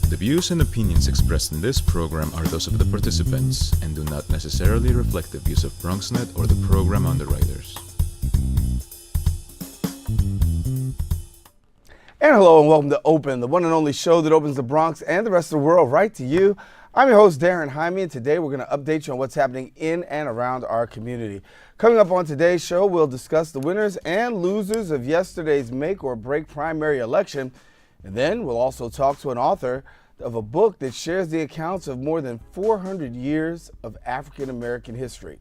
The views and opinions expressed in this program are those of the participants and do not necessarily reflect the views of BronxNet or the program underwriters. And hello and welcome to Open, the one and only show that opens the Bronx and the rest of the world right to you. I'm your host, Darren Jaime, and today we're going to update you on what's happening in and around our community. Coming up on today's show, we'll discuss the winners and losers of yesterday's make or break primary election. And then we'll also talk to an author of a book that shares the accounts of more than 400 years of African American history.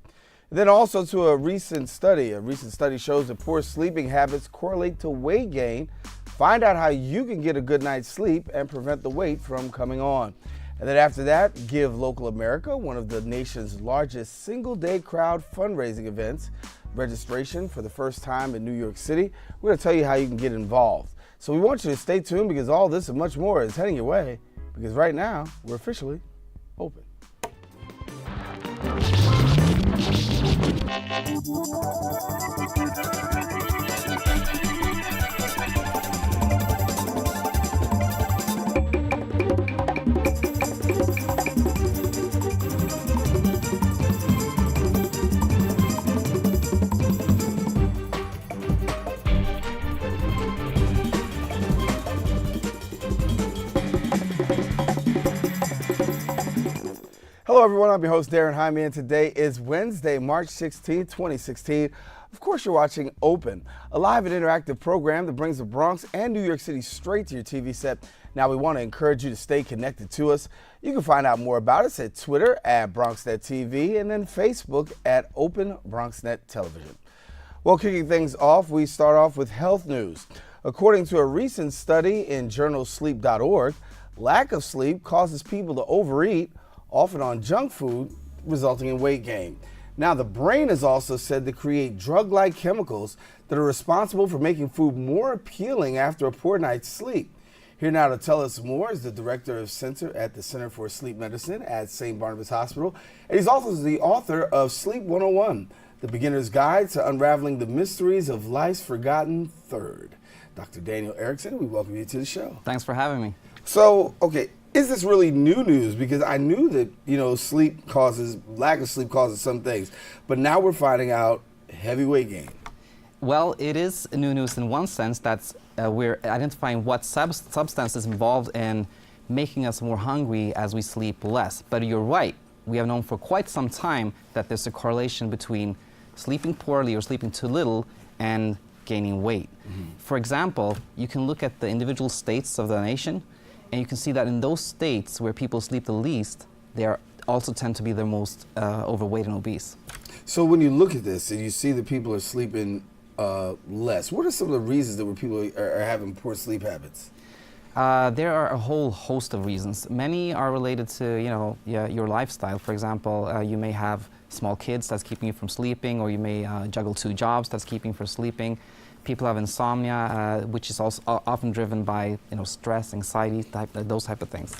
And then also to a recent study. A recent study shows that poor sleeping habits correlate to weight gain. Find out how you can get a good night's sleep and prevent the weight from coming on. And then after that, Give Local America, one of the nation's largest single-day crowd fundraising events. Registration for the first time in New York City. We're going to tell you how you can get involved. So we want you to stay tuned because all this and much more is heading your way. Because right now, we're officially open. Hello everyone, I'm your host Darren Jaime, and today is Wednesday, March 16, 2016. Of course you're watching Open, a live and interactive program that brings the Bronx and New York City straight to your TV set. Now we want to encourage you to stay connected to us. You can find out more about us at Twitter at BronxNet TV and then Facebook at Open BronxNet Television. Well, kicking things off, we start off with health news. According to a recent study in journalsleep.org, lack of sleep causes people to overeat, often on junk food, resulting in weight gain. Now, the brain is also said to create drug-like chemicals that are responsible for making food more appealing after a poor night's sleep. Here now to tell us more is the director of Center at the Center for Sleep Medicine at St. Barnabas Hospital, and he's also the author of Sleep 101, The Beginner's Guide to Unraveling the Mysteries of Life's Forgotten Third. Dr. Daniel Erichsen, we welcome you to the show. Thanks for having me. So, okay. Is this really new news? Because I knew that, lack of sleep causes some things, but now we're finding out heavy weight gain. Well, it is new news in one sense that we're identifying what substance is involved in making us more hungry as we sleep less. But you're right, we have known for quite some time that there's a correlation between sleeping poorly or sleeping too little and gaining weight. Mm-hmm. For example, you can look at the individual states of the nation, and you can see that in those states where people sleep the least, they also tend to be the most overweight and obese. So when you look at this and you see that people are sleeping less, what are some of the reasons that people are having poor sleep habits? There are a whole host of reasons. Many are related to your lifestyle. For example, you may have small kids that's keeping you from sleeping, or you may juggle two jobs that's keeping you from sleeping. People have insomnia, which is also often driven by stress, anxiety, those type of things.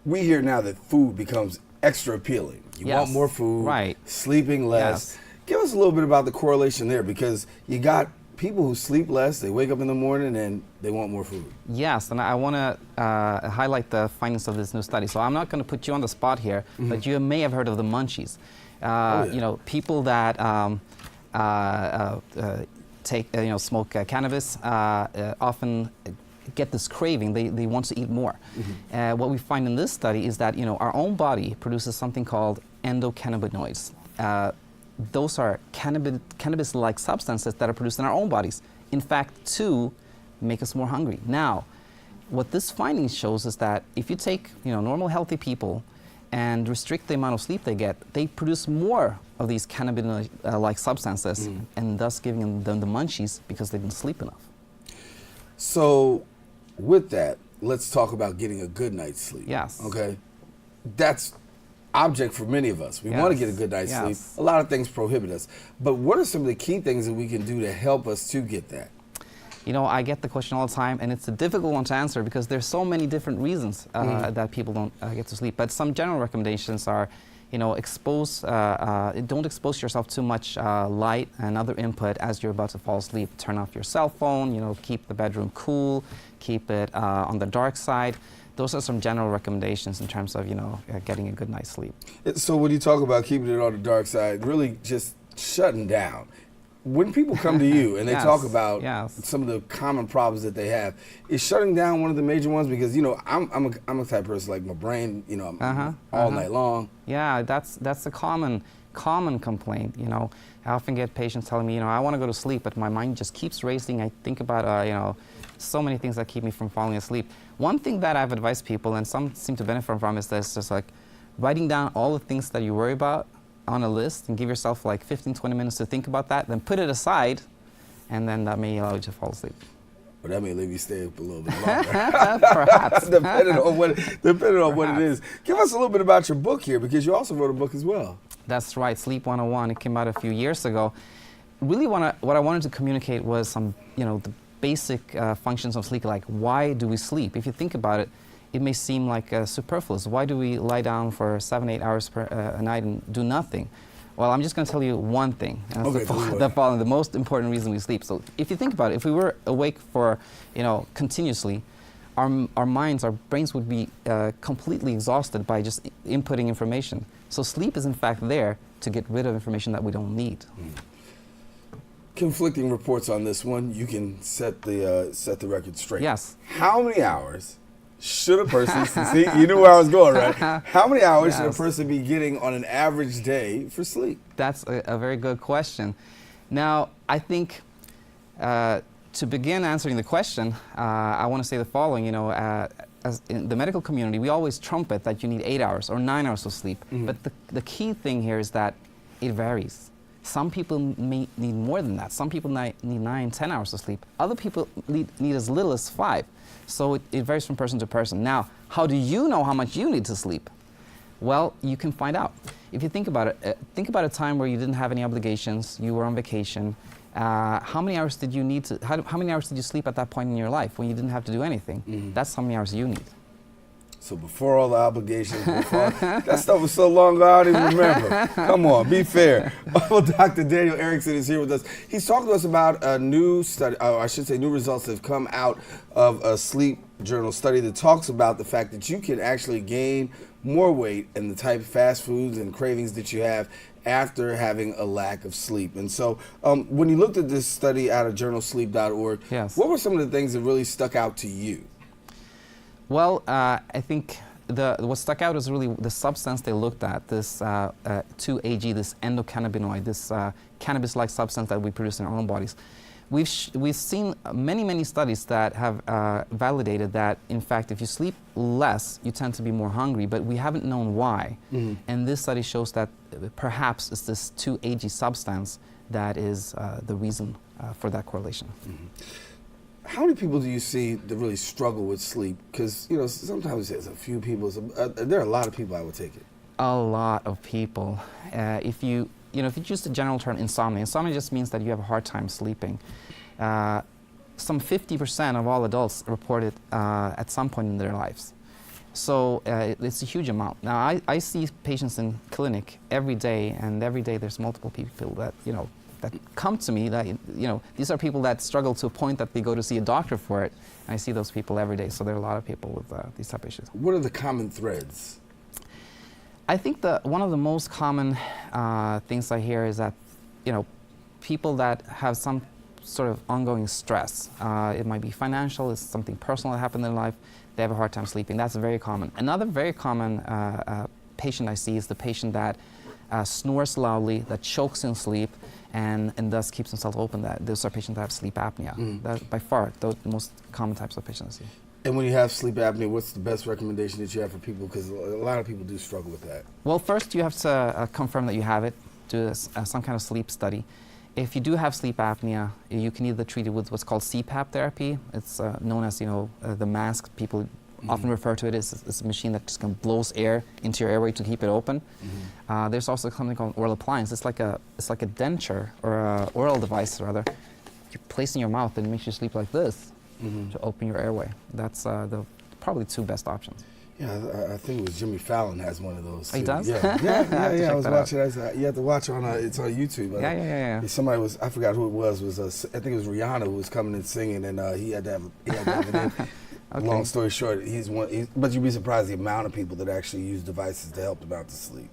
We hear now that food becomes extra appealing. You want more food, right? Sleeping less. Yes. Give us a little bit about the correlation there, because you got people who sleep less, they wake up in the morning and they want more food. Yes, and I want to highlight the findings of this new study. So I'm not going to put you on the spot here, mm-hmm. but you may have heard of the munchies. People that smoke cannabis often get this craving. They want to eat more. Mm-hmm. What we find in this study is that our own body produces something called endocannabinoids. Those are cannabis-like substances that are produced in our own bodies. In fact, to make us more hungry. Now, what this finding shows is that if you take normal healthy people and restrict the amount of sleep they get, they produce more of these cannabinoid-like substances, and thus giving them the munchies because they didn't sleep enough. So, with that, let's talk about getting a good night's sleep. Yes. Okay? That's object for many of us. We want to get a good night's sleep. A lot of things prohibit us. But what are some of the key things that we can do to help us to get that? You know, I get the question all the time, and it's a difficult one to answer because there's so many different reasons that people don't get to sleep. But some general recommendations are, you know, don't expose yourself too much light and other input as you're about to fall asleep. Turn off your cell phone, you know, keep the bedroom cool, keep it on the dark side. Those are some general recommendations in terms of, you know, getting a good night's sleep. So when you talk about keeping it on the dark side, really just shutting down. When people come to you and they talk about some of the common problems that they have, is shutting down one of the major ones? Because, you know, I'm a type of person, like my brain, you know, all night long. Yeah, that's a common complaint. You know, I often get patients telling me, you know, I want to go to sleep, but my mind just keeps racing. I think about, you know, so many things that keep me from falling asleep. One thing that I've advised people, and some seem to benefit from, is this, just like writing down all the things that you worry about on a list and give yourself like 15-20 minutes to think about that, then put it aside, and then that may allow you to fall asleep. Well, that may let you stay up a little bit longer. Perhaps. depending on what it is. Give us a little bit about your book here, because you also wrote a book as well. That's right, Sleep 101. It came out a few years ago. Really what I wanted to communicate was some, you know, the basic functions of sleep, like why do we sleep? If you think about it, it may seem like superfluous. Why do we lie down for 7-8 hours a night and do nothing? Well, I'm just going to tell you one thing. And that's the most important reason we sleep. So if you think about it, if we were awake for, you know, continuously, our minds, our brains would be completely exhausted by just inputting information. So sleep is in fact there to get rid of information that we don't need. Conflicting reports on this one. You can set the record straight. Yes. How many hours should a person, see, you knew where I was going, right? How many hours should a person be getting on an average day for sleep? That's a very good question. Now, I think to begin answering the question, I want to say the following. You know, as in the medical community, we always trumpet that you need 8 hours or 9 hours of sleep. But the key thing here is that it varies. Some people may need more than that. Some people need 9, 10 hours of sleep. Other people need as little as 5. So it varies from person to person. Now, how do you know how much you need to sleep? Well, you can find out. If you think about it, think about a time where you didn't have any obligations, you were on vacation. How many hours did you need to, how many hours did you sleep at that point in your life when you didn't have to do anything? That's how many hours you need. So before all the obligations, that stuff was so long ago I don't even remember. Come on, be fair. Well, Dr. Daniel Erichsen is here with us. He's talking to us about a new study, I should say new results that have come out of a sleep journal study that talks about the fact that you can actually gain more weight and the type of fast foods and cravings that you have after having a lack of sleep. And so when you looked at this study out of journalsleep.org, what were some of the things that really stuck out to you? Well, I think what stuck out is really the substance they looked at, this 2-AG, this endocannabinoid, this cannabis-like substance that we produce in our own bodies. We've seen many studies that have validated that, in fact, if you sleep less, you tend to be more hungry, but we haven't known why. And this study shows that perhaps it's this 2-AG substance that is the reason for that correlation. How many people do you see that really struggle with sleep? Because, you know, sometimes there's a few people, there are a lot of people, I would take it. A lot of people. If you use the general term insomnia just means that you have a hard time sleeping. Some 50% of all adults report it at some point in their lives. So it's a huge amount. Now, I see patients in clinic every day, and every day there's multiple people that, you know, that come to me that, you know, these are people that struggle to a point that they go to see a doctor for it. And I see those people every day. So there are a lot of people with these type of issues. What are the common threads? I think one of the most common things I hear is that, you know, people that have some sort of ongoing stress. It might be financial, it's something personal that happened in their life. They have a hard time sleeping. That's very common. Another very common patient I see is the patient that snores loudly, that chokes in sleep, and thus keeps themselves open. Those are patients that have sleep apnea. That's by far the most common types of patients I see. And when you have sleep apnea, what's the best recommendation that you have for people? Because a lot of people do struggle with that. Well, first you have to confirm that you have it, do some kind of sleep study. If you do have sleep apnea, you can either treat it with what's called CPAP therapy. It's known as, you know, the mask. People often refer to it as it's a machine that just kind of blows air into your airway to keep it open. There's also something called oral appliance. It's like a denture or a oral device rather. you place in your mouth and it makes you sleep like this to open your airway. That's the probably two best options. Yeah, I think it was Jimmy Fallon has one of those. He does? Yeah. I was watching. You have to watch on. It's on YouTube. Yeah. Somebody was. I forgot who it was. I think it was Rihanna who was coming and singing, and he had to have it in. Okay. Long story short, but you'd be surprised the amount of people that actually use devices to help them out to sleep.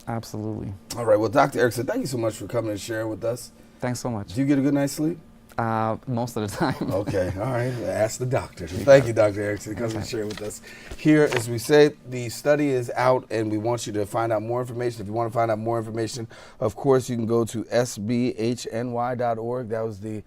Absolutely. All right. Well, Dr. Erichsen, thank you so much for coming and sharing with us. Thanks so much. Do you get a good night's sleep? Most of the time. Okay, all right. Ask the doctor. Thank you, Dr. Erichsen, for coming and sharing with us. Here, as we say, the study is out, and we want you to find out more information. If you want to find out more information, of course, you can go to sbhny.org. That was the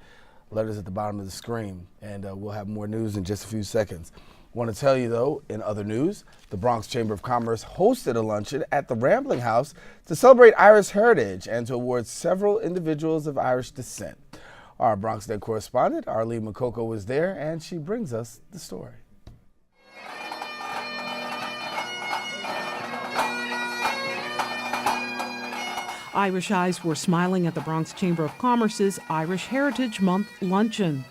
letters at the bottom of the screen, and we'll have more news in just a few seconds. Want to tell you, though, in other news, the Bronx Chamber of Commerce hosted a luncheon at the Rambling House to celebrate Irish heritage and to award several individuals of Irish descent. Our BronxNet correspondent, Arlene Makoko, was there, and she brings us the story. Irish eyes were smiling at the Bronx Chamber of Commerce's Irish Heritage Month luncheon.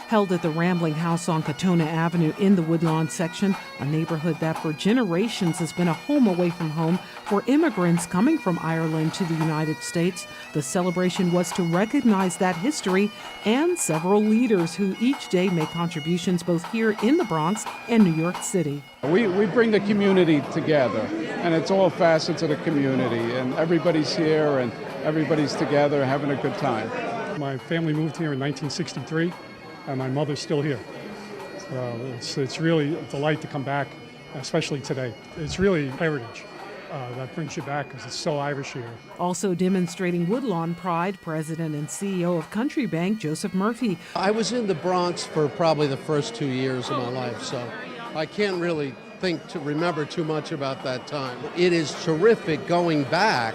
Held at the Rambling House on Katona Avenue in the Woodlawn section, a neighborhood that for generations has been a home away from home for immigrants coming from Ireland to the United States. The celebration was to recognize that history and several leaders who each day make contributions both here in the Bronx and New York City. We bring the community together, and it's all facets of the community, and everybody's here and everybody's together having a good time. My family moved here in 1963. And my mother's still here. It's really a delight to come back, especially today. It's really heritage that brings you back because it's so Irish here. Also demonstrating Woodlawn pride, President and CEO of Country Bank, Joseph Murphy. I was in the Bronx for probably the first 2 years of my life, so I can't really remember too much about that time. It is terrific going back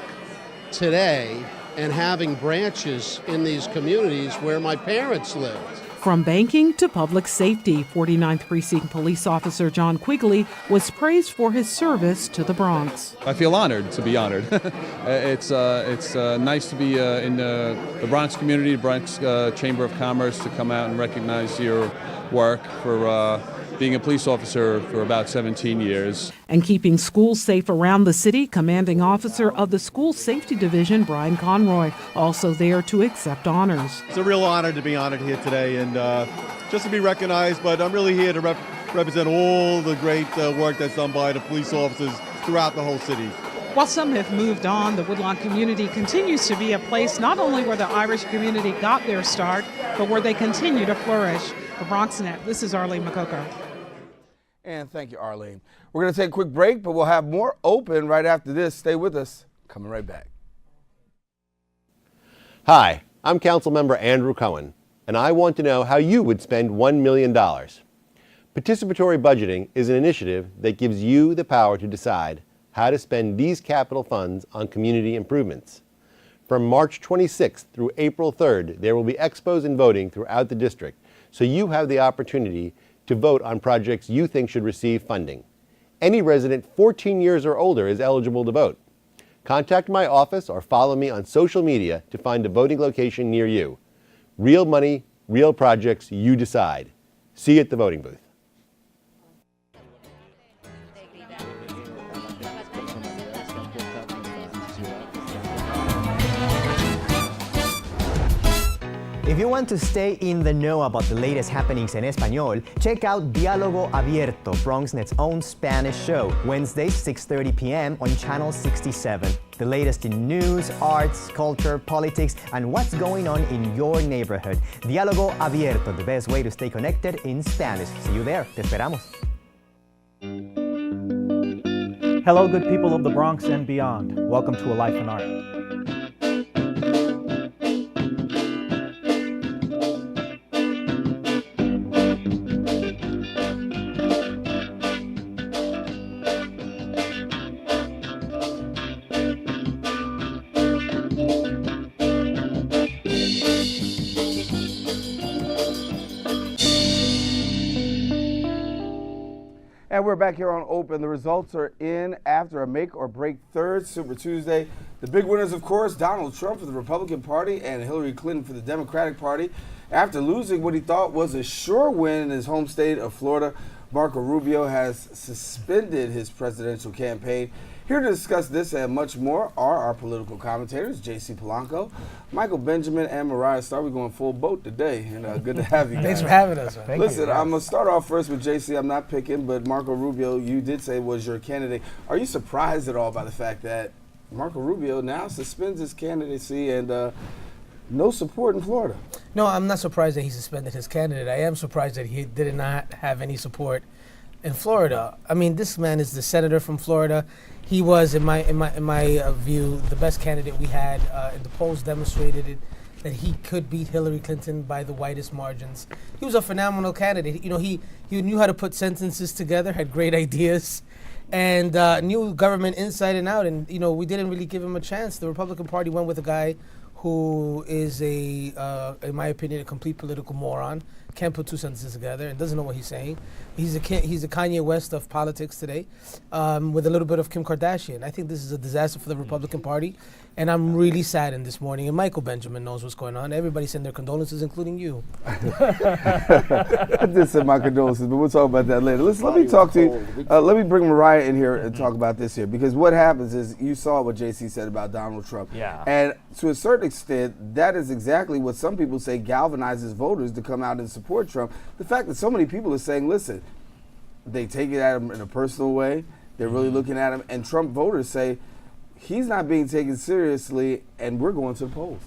today and having branches in these communities where my parents lived. From banking to public safety, 49th Precinct Police Officer John Quigley was praised for his service to the Bronx. I feel honored to be honored. It's nice to be in the Bronx community, the Bronx Chamber of Commerce, to come out and recognize your work for being a police officer for about 17 years. And keeping schools safe around the city, commanding officer of the School Safety Division, Brian Conroy, also there to accept honors. It's a real honor to be honored here today and just to be recognized, but I'm really here to represent all the great work that's done by the police officers throughout the whole city. While some have moved on, the Woodlawn community continues to be a place not only where the Irish community got their start, but where they continue to flourish. For BronxNet, this is Arlene Makoko. And thank you, Arlene. We're going to take a quick break, but we'll have more open right after this. Stay with us. Coming right back. Hi, I'm Councilmember Andrew Cohen, and I want to know how you would spend $1 million. Participatory budgeting is an initiative that gives you the power to decide how to spend these capital funds on community improvements. From March 26th through April 3rd, there will be expos and voting throughout the district, so you have the opportunity to vote on projects you think should receive funding. Any resident 14 years or older is eligible to vote. Contact my office or follow me on social media to find a voting location near you. Real money, real projects, you decide. See you at the voting booth. If you want to stay in the know about the latest happenings en español, check out Diálogo Abierto, BronxNet's own Spanish show, Wednesdays 6:30 p.m. on Channel 67. The latest in news, arts, culture, politics, and what's going on in your neighborhood. Diálogo Abierto, the best way to stay connected in Spanish. See you there. Te esperamos. Hello, good people of the Bronx and beyond. Welcome to A Life in Art. And we're back here on Open. The results are in after a make or break third Super Tuesday. The big winners, of course, Donald Trump for the Republican Party and Hillary Clinton for the Democratic Party. After losing what he thought was a sure win in his home state of Florida, Marco Rubio has suspended his presidential campaign. Here to discuss this and much more are our political commentators, J.C. Polanco, Michael Benjamin, and Mariah Starr. We're going full boat today, and good to have you guys. Thanks for having us. Listen, I'm going to start off first with J.C. I'm not picking, but Marco Rubio, you did say was your candidate. Are you surprised at all by the fact that Marco Rubio now suspends his candidacy and no support in Florida? No, I'm not surprised that he suspended his candidate. I am surprised that he did not have any support in Florida. I mean, this man is the senator from Florida. He was, in my view, the best candidate we had. And the polls demonstrated it, that he could beat Hillary Clinton by the widest margins. He was a phenomenal candidate. You know, he knew how to put sentences together, had great ideas, and knew government inside and out. And, you know, we didn't really give him a chance. The Republican Party went with a guy who is in my opinion, a complete political moron. Can't put two sentences together and doesn't know what he's saying. He's a Kanye West of politics today, with a little bit of Kim Kardashian. I think this is a disaster for the Republican Party, and I'm really saddened this morning. And Michael Benjamin knows what's going on. Everybody sent their condolences, including you. I did send my condolences, but we'll talk about that later. Let me talk to you. Let me bring Mariah in here and talk about this here, because what happens is you saw what JC said about Donald Trump. Yeah. And to a certain extent, that is exactly what some people say galvanizes voters to come out and support Trump. The fact that so many people are saying, listen, they take it at him in a personal way. They're really looking at him. And Trump voters say, he's not being taken seriously, and we're going to the polls.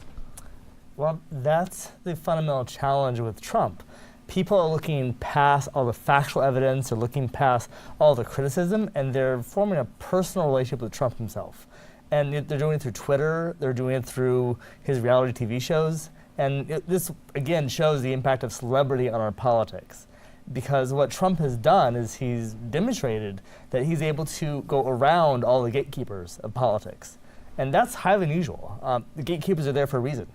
Well, that's the fundamental challenge with Trump. People are looking past all the factual evidence, they're looking past all the criticism, and they're forming a personal relationship with Trump himself. And they're doing it through Twitter, they're doing it through his reality TV shows, and this, again, shows the impact of celebrity on our politics. Because what Trump has done is he's demonstrated that he's able to go around all the gatekeepers of politics. And that's highly unusual. The gatekeepers are there for a reason,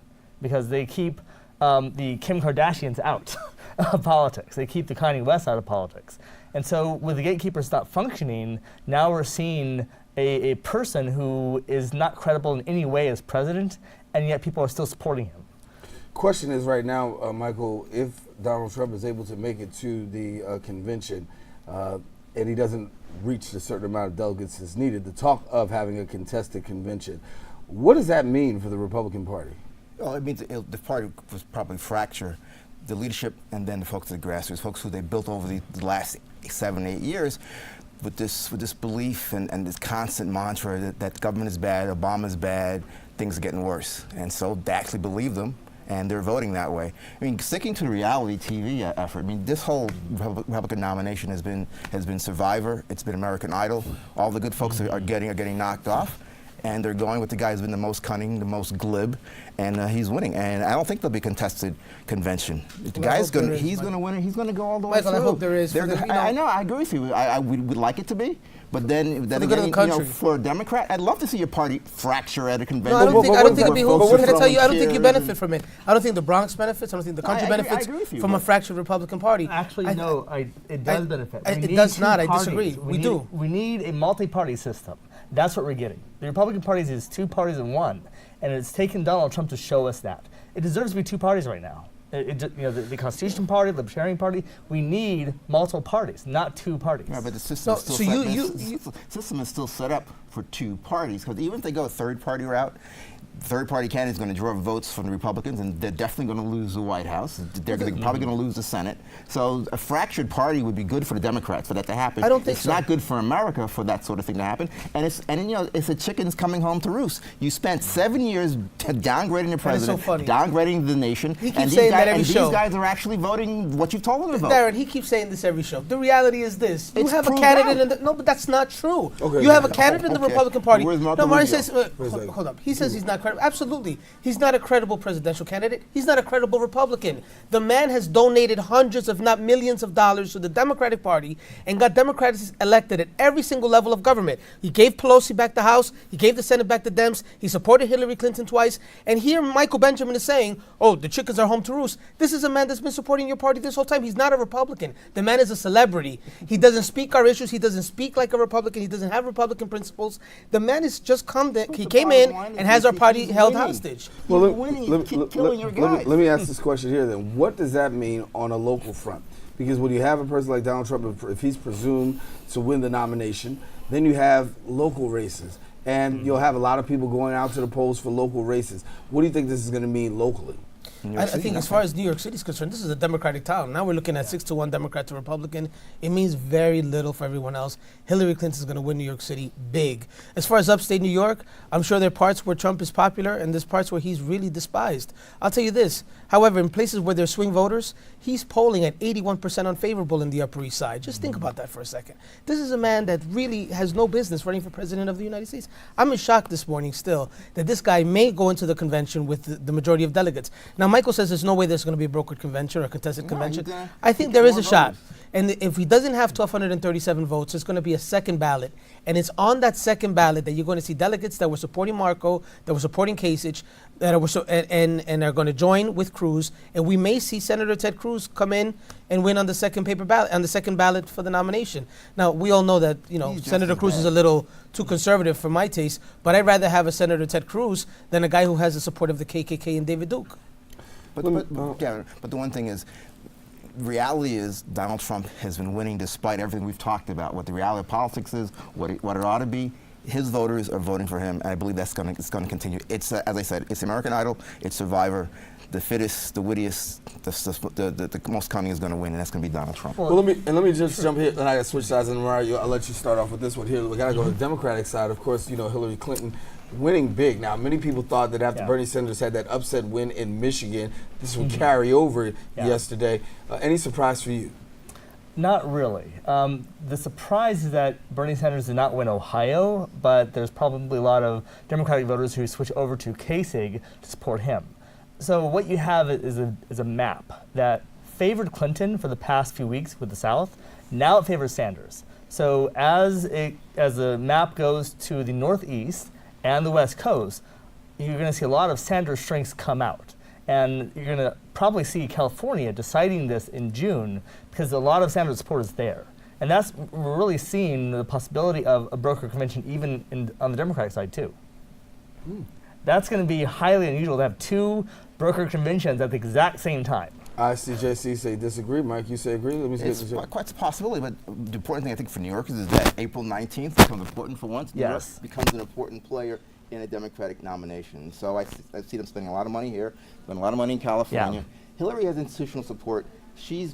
because they keep the Kim Kardashians out of politics. They keep the Kanye West out of politics. And so with the gatekeepers not functioning, now we're seeing a person who is not credible in any way as president, and yet people are still supporting him. Question is right now, Michael, if Donald Trump is able to make it to the convention and he doesn't reach a certain amount of delegates as needed, the talk of having a contested convention, what does that mean for the Republican Party? Well, it means the party was probably fracture the leadership and then the folks at the grassroots, folks who they built over the last 7, 8 years with this belief and this constant mantra that government is bad, Obama's bad, things are getting worse. And so they actually believe them, and they're voting that way. I mean, sticking to the reality TV effort, I mean, this whole Republican nomination has been Survivor, it's been American Idol. All the good folks are getting knocked off, and they're going with the guy who's been the most cunning, the most glib, and he's winning. And I don't think there'll be a contested convention. The guy's going to win it. He's going to go all the way through. I hope there is. I know, I agree with you. We would like it to be. But then again, for a Democrat, I'd love to see your party fracture at a convention. No, I don't think it behooves you. Can I tell you, I don't think you benefit from it. I don't think the Bronx benefits. I don't think the country benefits from a fractured Republican Party. Actually, no, it does benefit. It does not. I disagree. We do. We need a multi-party system. That's what we're getting. The Republican Party is 2 parties in one, and it's taken Donald Trump to show us that. It deserves to be 2 parties right now. The Constitution Party, the Libertarian Party, we need multiple parties, not 2 parties. Yeah, but the system system is still set up for 2 parties, because even if they go a third-party route, third-party candidate is going to draw votes from the Republicans, and they're definitely going to lose the White House. They're probably going to lose the Senate. So a fractured party would be good for the Democrats for that to happen. I don't think it's not good for America for that sort of thing to happen. And it's a chickens coming home to roost. You spent 7 years downgrading the president, downgrading the nation, he keeps saying that every show. These guys are actually voting what you've told them to vote. Darren, he keeps saying this every show. The reality is this: you have a candidate no, but that's not true. Okay, you have a candidate in the Republican Party. Where's Marco Mario says, hold up. He says he's not credible. credible. Absolutely. He's not a credible presidential candidate. He's not a credible Republican. The man has donated hundreds, if not millions of dollars to the Democratic Party and got Democrats elected at every single level of government. He gave Pelosi back the House. He gave the Senate back the Dems. He supported Hillary Clinton twice. And here Michael Benjamin is saying, oh, the chickens are home to roost. This is a man that's been supporting your party this whole time. He's not a Republican. The man is a celebrity. He doesn't speak our issues. He doesn't speak like a Republican. He doesn't have Republican principles. The man is just he came in and has our party held hostage. Well, let me ask this question here then. What does that mean on a local front? Because when you have a person like Donald Trump, if he's presumed to win the nomination, then you have local races. And you'll have a lot of people going out to the polls for local races. What do you think this is going to mean locally? I think as far as New York City is concerned, this is a Democratic town. Now we're looking at 6-1 Democrat to Republican. It means very little for everyone else. Hillary Clinton is going to win New York City big. As far as upstate New York, I'm sure there are parts where Trump is popular and there's parts where he's really despised. I'll tell you this. However, in places where there's swing voters, he's polling at 81% unfavorable in the Upper East Side. Just think about that for a second. This is a man that really has no business running for president of the United States. I'm in shock this morning still that this guy may go into the convention with the majority of delegates. Now, Michael says there's no way there's going to be a brokered convention or a contested convention. I think there is a shot. And if he doesn't have 1,237 votes, it's going to be a second ballot. And it's on that second ballot that you're going to see delegates that were supporting Marco, that were supporting Kasich, that and are going to join with Cruz. And we may see Senator Ted Cruz come in and win on the second ballot for the nomination. Now, we all know that Senator Cruz is a little too conservative for my taste, but I'd rather have a Senator Ted Cruz than a guy who has the support of the KKK and David Duke. But the one thing is, reality is Donald Trump has been winning despite everything we've talked about. What the reality of politics is, what it ought to be. His voters are voting for him, and I believe it's going to continue. It's as I said, it's American Idol, it's Survivor. The fittest, the wittiest, the most cunning is going to win, and that's going to be Donald Trump. Well, let me just jump here, and I got to switch sides, and Mariah, I'll let you start off with this one here. We got to go to the Democratic side. Of course, Hillary Clinton winning big. Now, many people thought that after Bernie Sanders had that upset win in Michigan, this would carry over yesterday. Any surprise for you? Not really. The surprise is that Bernie Sanders did not win Ohio, but there's probably a lot of Democratic voters who switch over to Kasich to support him. So what you have is a map that favored Clinton for the past few weeks with the South. Now it favors Sanders. So as the map goes to the Northeast and the West Coast, you're going to see a lot of Sanders strengths come out. And you're going to probably see California deciding this in June because a lot of Sanders support is there. And we're really seeing the possibility of a broker convention even on the Democratic side too. That's going to be highly unusual to have two broker conventions at the exact same time. I see JC say disagree. Mike, you say agree? Let me see. It's quite a possibility, but the important thing I think for New Yorkers is that April 19th becomes important for once. New York becomes an important player in a Democratic nomination. So I see them spending a lot of money here, spending a lot of money in California. Hillary has institutional support. She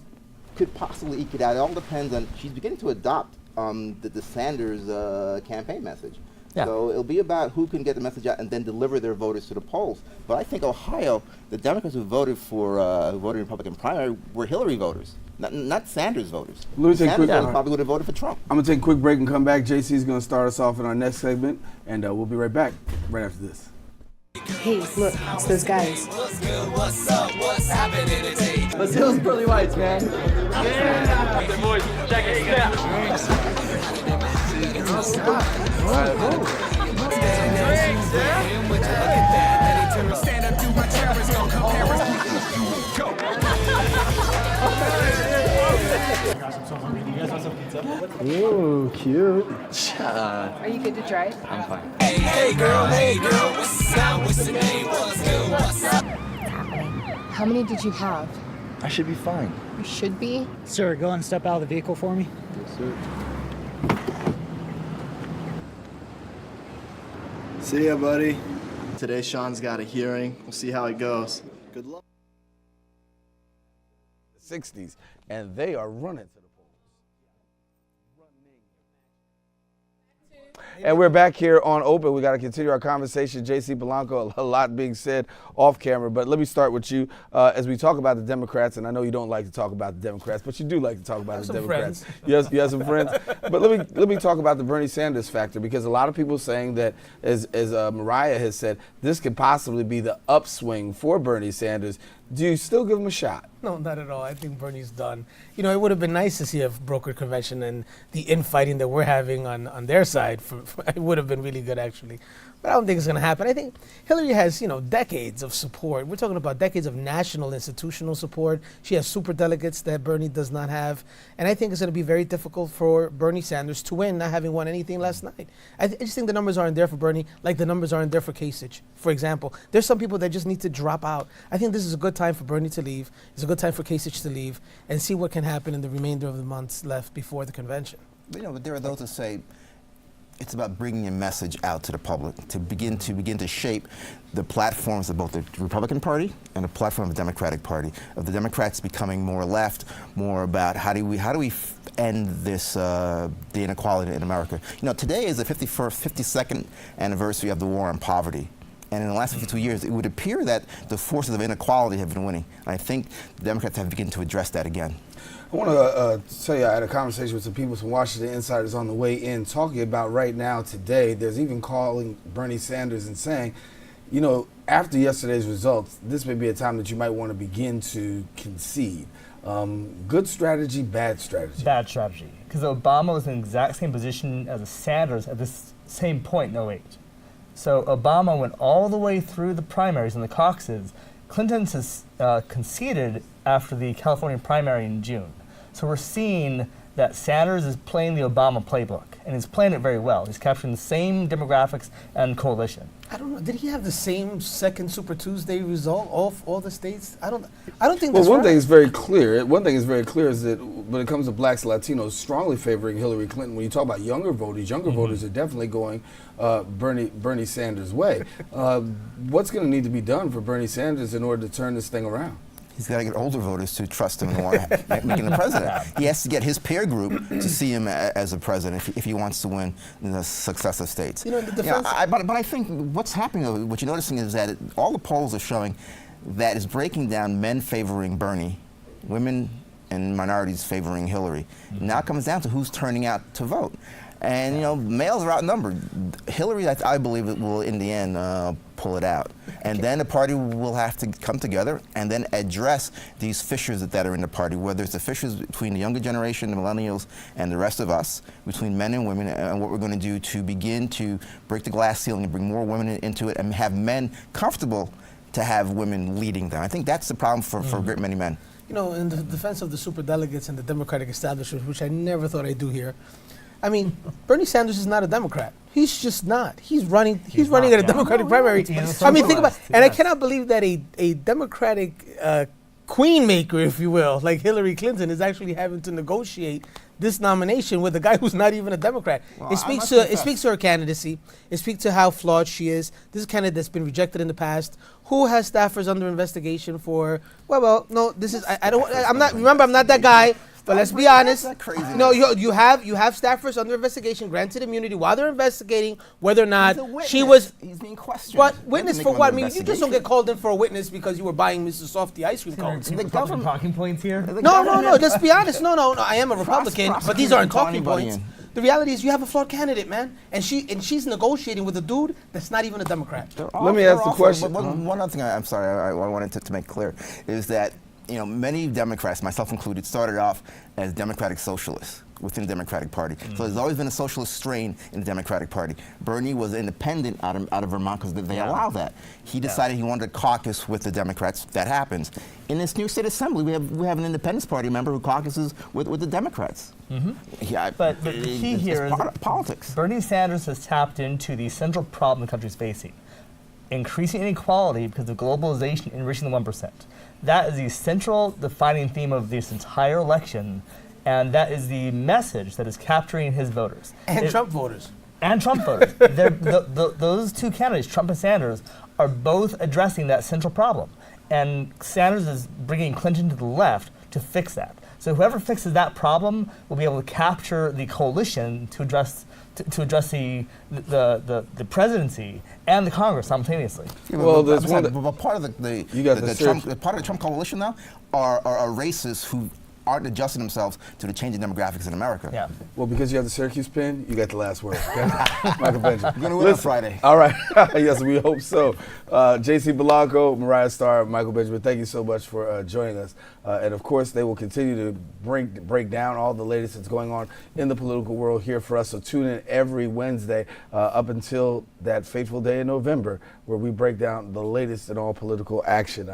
could possibly eke it out. It all depends on, she's beginning to adopt the Sanders campaign message. So it'll be about who can get the message out and then deliver their voters to the polls. But I think Ohio, the Democrats who voted Republican primary were Hillary voters, not Sanders voters. Sanders probably would have voted for Trump. I'm going to take a quick break and come back. JC's going to start us off in our next segment, and we'll be right back right after this. Hey, look, it's those guys. What's up? What's happening today? Let's do those pearly whites, man. Yeah. The boys, check it out. Ooh, cute. Are you good to try? I'm fine. Hey girl, what's up? What's the name? What's good? What's up? How many did you have? I should be fine. You should be. Sir, go and step out of the vehicle for me. Yes, sir. See ya, buddy. Today, Sean's got a hearing. We'll see how it goes. Good luck. The 60s, and they are running to the polls. And we're back here on Open. We got to continue our conversation. JC Blanco, a lot being said off camera, but let me start with you as we talk about the Democrats. And I know you don't like to talk about the Democrats, but you do like to talk about the Democrats. Yes, you have some friends. But let me talk about the Bernie Sanders factor, because a lot of people saying that, as Mariah has said, this could possibly be the upswing for Bernie Sanders. Do you still give him a shot? No, not at all. I think Bernie's done. You know, it would have been nice to see a brokered convention, and the infighting that we're having on their side, it would have been really good, actually. But I don't think it's going to happen. I think Hillary has, decades of support. We're talking about decades of national institutional support. She has superdelegates that Bernie does not have. And I think it's going to be very difficult for Bernie Sanders to win, not having won anything last night. I just think the numbers aren't there for Bernie, like the numbers aren't there for Kasich, for example. There's some people that just need to drop out. I think this is a good time for Bernie to leave. It's a good time for Kasich to leave and see what can happen in the remainder of the months left before the convention. But there are those that say it's about bringing a message out to the public to begin to shape the platforms of both the Republican Party and the platform of the Democratic Party. Of the Democrats becoming more left, more about how do we end this the inequality in America. Today is the 52nd anniversary of the war on poverty. And in the last 52 years, it would appear that the forces of inequality have been winning. And I think the Democrats have begun to address that again. I want to tell you, I had a conversation with some people from Washington Insiders on the way in, talking about right now, today, there's even calling Bernie Sanders and saying, after yesterday's results, this may be a time that you might want to begin to concede. Good strategy, bad strategy? Bad strategy, because Obama was in the exact same position as Sanders at this same point in 08. So Obama went all the way through the primaries and the caucuses. Clinton has conceded after the California primary in June. So we're seeing that Sanders is playing the Obama playbook, and he's playing it very well. He's capturing the same demographics and coalition. I don't know. Did he have the same second Super Tuesday result of all the states? I don't think. Well, that's one right. thing is very clear. One thing is very clear is that when it comes to blacks, Latinos, strongly favoring Hillary Clinton. When you talk about younger voters are definitely going Bernie Sanders' way. What's going to need to be done for Bernie Sanders in order to turn this thing around? He's got to get older voters to trust him and want making the president. He has to get his peer group to see him as a president if he wants to win the successive states. But I think what's happening, what you're noticing is that all the polls are showing that it's breaking down men favoring Bernie, women and minorities favoring Hillary. Now it comes down to who's turning out to vote. And, males are outnumbered. Hillary, I believe, will, in the end, pull it out. And then the party will have to come together and then address these fissures that are in the party, whether it's the fissures between the younger generation, the millennials, and the rest of us, between men and women, and what we're going to do to begin to break the glass ceiling and bring more women into it and have men comfortable to have women leading them. I think that's the problem for a great many men. In the defense of the superdelegates and the Democratic establishment, which I never thought I'd do here, I mean, Bernie Sanders is not a Democrat. He's just not. He's running at a Democratic primary. I mean, think about it. And I cannot believe that a Democratic queen maker, if you will, like Hillary Clinton, is actually having to negotiate this nomination with a guy who's not even a Democrat. Well, it speaks to her candidacy. It speaks to how flawed she is. This is a candidate that's been rejected in the past. Who has staffers under investigation for? Well, no. This is I'm not that guy. But let's be honest. No, you have staffers under investigation, granted immunity while they're investigating whether or not she was. He's being questioned. What witness for what? I mean, you just don't get called in for a witness because you were buying Mrs. Softy ice cream cones. The government talking points here. No. Let's be honest. No. I am a Republican, but these aren't talking points. The reality is you have a flawed candidate, man, and she's negotiating with a dude that's not even a Democrat. Let me ask the question. One other thing I wanted to make clear is that many Democrats, myself included, started off as democratic socialists within the Democratic Party. So there's always been a socialist strain in the Democratic Party. Bernie was independent out of Vermont because they allow that. He decided he wanted to caucus with the Democrats. That happens. In this new state assembly, we have an Independence Party member who caucuses with the Democrats. But the key here is politics. Bernie Sanders has tapped into the central problem the country's facing: increasing inequality because of globalization enriching the 1%. That is the central defining theme of this entire election, and that is the message that is capturing his voters. And Trump voters. And Trump voters. Those two candidates, Trump and Sanders, are both addressing that central problem. And Sanders is bringing Clinton to the left to fix that. So whoever fixes that problem will be able to capture the coalition to address the presidency and the Congress simultaneously. Yeah, Well, but there's one part of the part of the Trump coalition now are racists who aren't adjusting themselves to the changing demographics in America. Yeah. Well, because you have the Syracuse pen, you got the last word. Okay? Michael Benjamin. We're going to win on Friday. All right. Yes, we hope so. J.C. Blanco, Mariah Starr, Michael Benjamin, thank you so much for joining us. And, of course, they will continue to break down all the latest that's going on in the political world here for us. So tune in every Wednesday up until that fateful day in November where we break down the latest in all political action.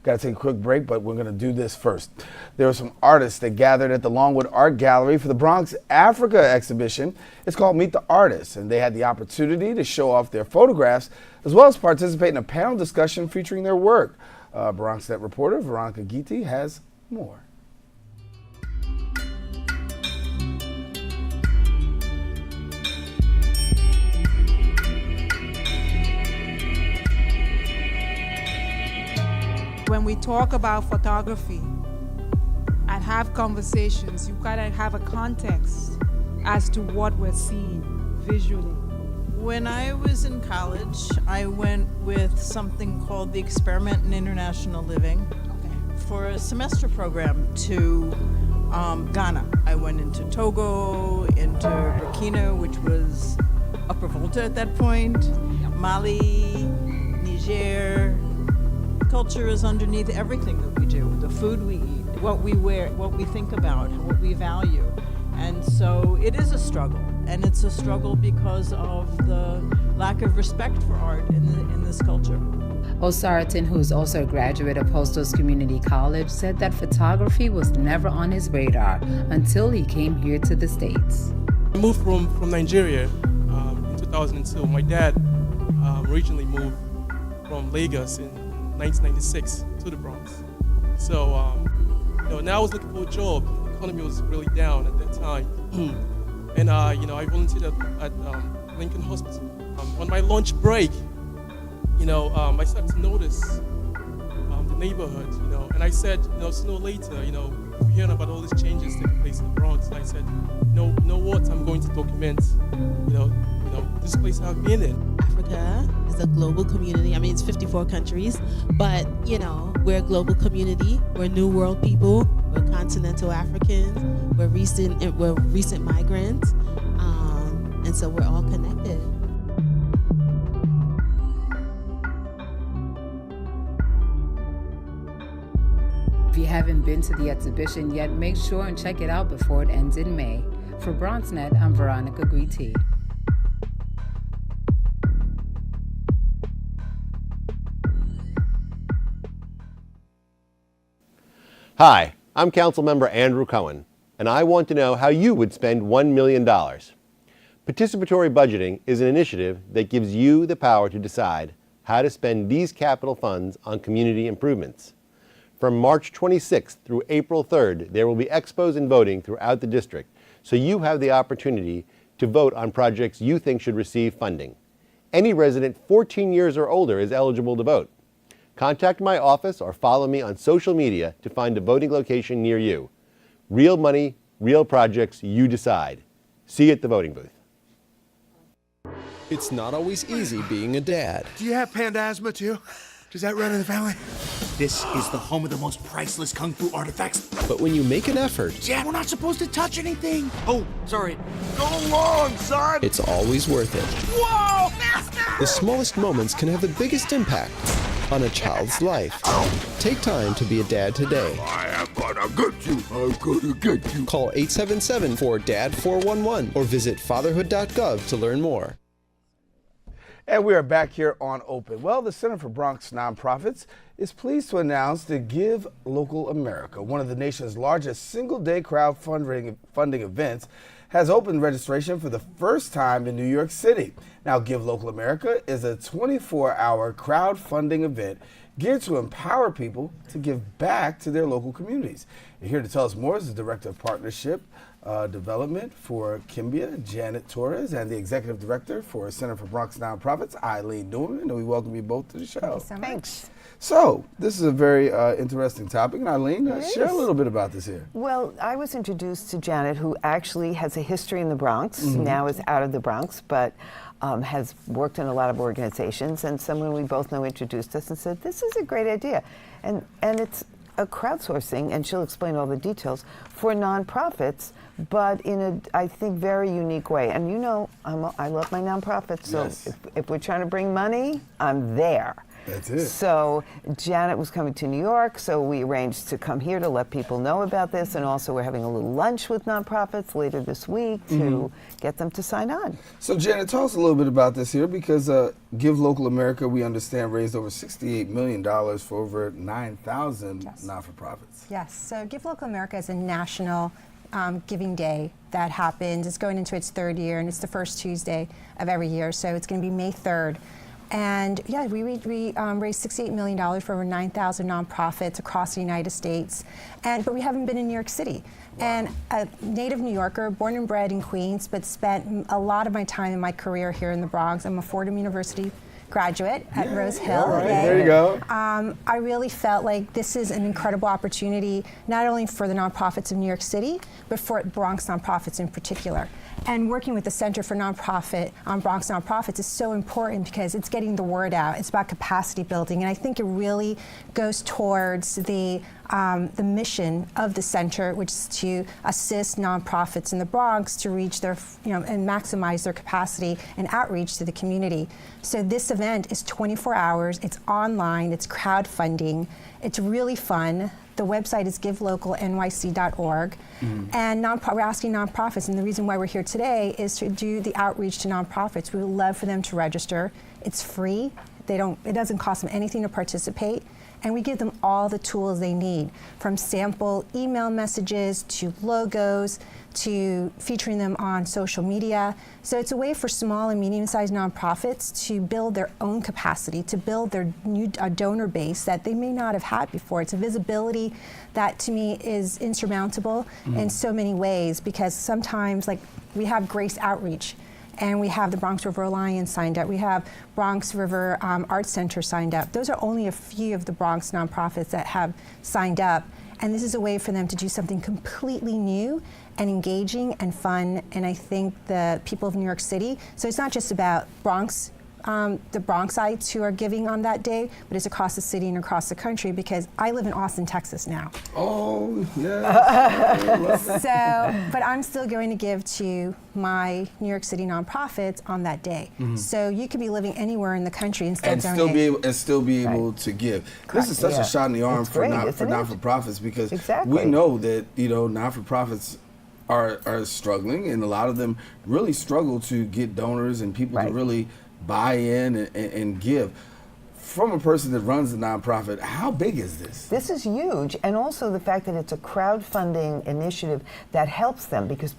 Got to take a quick break, but we're going to do this first. There were some artists that gathered at the Longwood Art Gallery for the Bronx Africa exhibition. It's called Meet the Artists, and they had the opportunity to show off their photographs as well as participate in a panel discussion featuring their work. BronxNet reporter Veronica Guiti has more. When we talk about photography and have conversations, you gotta have a context as to what we're seeing visually. When I was in college, I went with something called the Experiment in International Living for a semester program to Ghana. I went into Togo, into Burkina, which was Upper Volta at that point, Mali, Niger. Culture is underneath everything that we do, the food we eat, what we wear, what we think about, what we value. And so it is a struggle, and it's a struggle because of the lack of respect for art in this culture. Osaratin, who's also a graduate of Hostos Community College, said that photography was never on his radar until he came here to the States. I moved from Nigeria in 2002. My dad originally moved from Lagos in 1996 to the Bronx. So, now I was looking for a job. The economy was really down at that time. And, I volunteered at Lincoln Hospital. On my lunch break, I started to notice the neighborhood, and I said, sooner or later, we're hearing about all these changes taking place in the Bronx. And I said, what? I'm going to document, this place I've been in. Africa is a global community. I mean, it's 54 countries, but, we're a global community. We're New World people. We're continental Africans. We're recent migrants. And so we're all connected. If you haven't been to the exhibition yet, make sure and check it out before it ends in May. For BronxNet, I'm Veronica Guiti. Hi, I'm Councilmember Andrew Cohen, and I want to know how you would spend $1 million. Participatory budgeting is an initiative that gives you the power to decide how to spend these capital funds on community improvements. From March 26th through April 3rd, there will be expos and voting throughout the district, so you have the opportunity to vote on projects you think should receive funding. Any resident 14 years or older is eligible to vote. Contact my office or follow me on social media to find a voting location near you. Real money, real projects, you decide. See you at the voting booth. It's not always easy being a dad. Do you have panda asthma too? Does that run in the family? This is the home of the most priceless kung fu artifacts. But when you make an effort, Dad, we're not supposed to touch anything. Oh, sorry. Go long, son! it's always worth it. Whoa, master! The smallest moments can have the biggest impact on a child's life. Take time to be a dad today. I am gonna get you. I'm gonna get you. Call 877-4DAD-411 or visit fatherhood.gov to learn more. And we are back here on Open. Well, the Center for Bronx Nonprofits is pleased to announce that Give Local America, one of the nation's largest single-day crowdfunding events, has opened registration for the first time in New York City. Now, Give Local America is a 24-hour crowdfunding event geared to empower people to give back to their local communities. And here to tell us more is the Director of Partnership Development for Kimbia, Janet Torres, and the Executive Director for Center for Bronx Nonprofits, Eileen Newman. And we welcome you both to the show. Thank you so much. So, this is a very interesting topic. And Eileen, share a little bit about this here. Well, I was introduced to Janet, who actually has a history in the Bronx, now is out of the Bronx, but has worked in a lot of organizations. And someone we both know introduced us and said, this is a great idea. And it's a crowdsourcing, and she'll explain all the details, for nonprofits, but in a, I think, very unique way. And you know, I love my nonprofits, so if we're trying to bring money, I'm there. That's it. So Janet was coming to New York, so we arranged to come here to let people know about this, and also we're having a little lunch with nonprofits later this week to get them to sign on. So Janet, tell us a little bit about this here, because Give Local America, we understand, raised over $68 million for over 9,000 not-for-profits. Yes, so Give Local America is a national Giving Day that happens. It's going into its third year, and it's the first Tuesday of every year, so it's going to be May 3rd. And yeah, we raised $68 million for over 9,000 nonprofits across the United States. But we haven't been in New York City. And a native New Yorker, born and bred in Queens, but spent a lot of my time in my career here in the Bronx. I'm a Fordham University graduate at Rose Hill. All right, there you go. I really felt like this is an incredible opportunity, not only for the nonprofits of New York City, but for Bronx nonprofits in particular. And working with the Center for Bronx Nonprofits is so important because it's getting the word out. It's about capacity building, and I think it really goes towards the mission of the center, which is to assist nonprofits in the Bronx to reach their, and maximize their capacity and outreach to the community. So this event is 24 hours. It's online. It's crowdfunding. It's really fun. The website is givelocalnyc.org. And we're asking nonprofits, and the reason why we're here today is to do the outreach to nonprofits. We would love for them to register. It's free. It doesn't cost them anything to participate. And we give them all the tools they need, from sample email messages to logos to featuring them on social media. So it's a way for small and medium-sized nonprofits to build their own capacity, to build their new donor base that they may not have had before. It's a visibility that, to me, is insurmountable in so many ways, because sometimes, like, we have Grace Outreach, and we have the Bronx River Alliance signed up. We have Bronx River Arts Center signed up. Those are only a few of the Bronx nonprofits that have signed up. And this is a way for them to do something completely new and engaging and fun. And I think the people of New York City, so it's not just about Bronx, the Bronxites who are giving on that day, but it's across the city and across the country, because I live in Austin, Texas now. Oh, yeah. But I'm still going to give to my New York City nonprofits on that day. So you could be living anywhere in the country and still donate. Still be able to give. Correct. This is such a shot in the arm for not-for-profits, because we know that not-for-profits are struggling, and a lot of them really struggle to get donors and people to really buy in and give. From a person that runs a nonprofit, how big is this? This is huge, and also the fact that it's a crowdfunding initiative that helps them, because